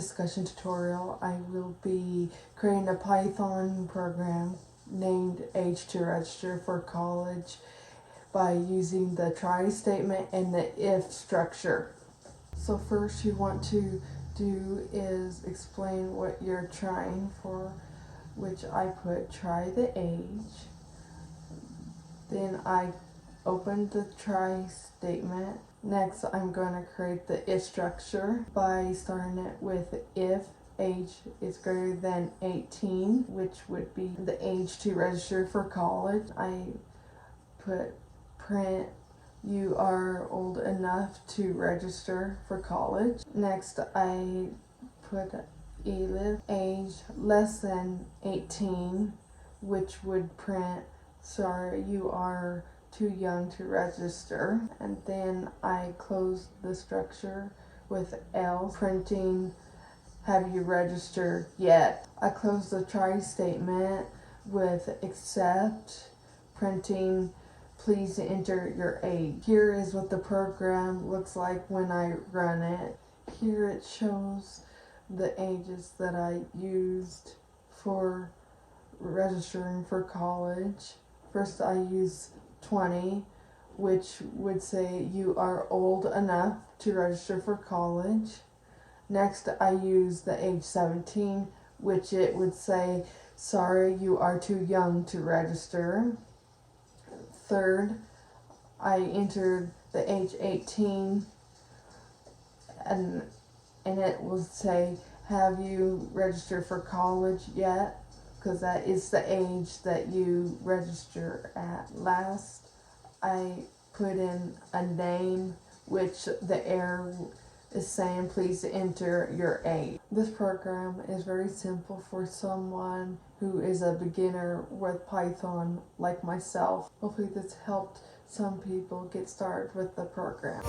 discussion tutorial, I will be creating a Python program named Age to Register for College by using the try statement and the if structure. So first you want to do is explain what you're trying for, which I put try the age. Then I open the try statement. Next, I'm going to create the if structure by starting it with if age is greater than 18, which would be the age to register for college. I put print you are old enough to register for college. Next, I put elif age less than 18, which would print sorry you are too young to register. And then I close the structure with else, printing have you registered yet. I close the try statement with except, printing please enter your age. Here is what the program looks like when I run it. Here it shows the ages that I used for registering for college. First I use 20, which would say you are old enough to register for college. Next I use the age 17, which it would say sorry you are too young to register. Third, I entered the age 18 and it will say have you registered for college yet, because that is the age that you register at. Last, I put in a name, which the error is saying please enter your age. This program is very simple for someone who is a beginner with Python like myself. Hopefully this helped some people get started with the program.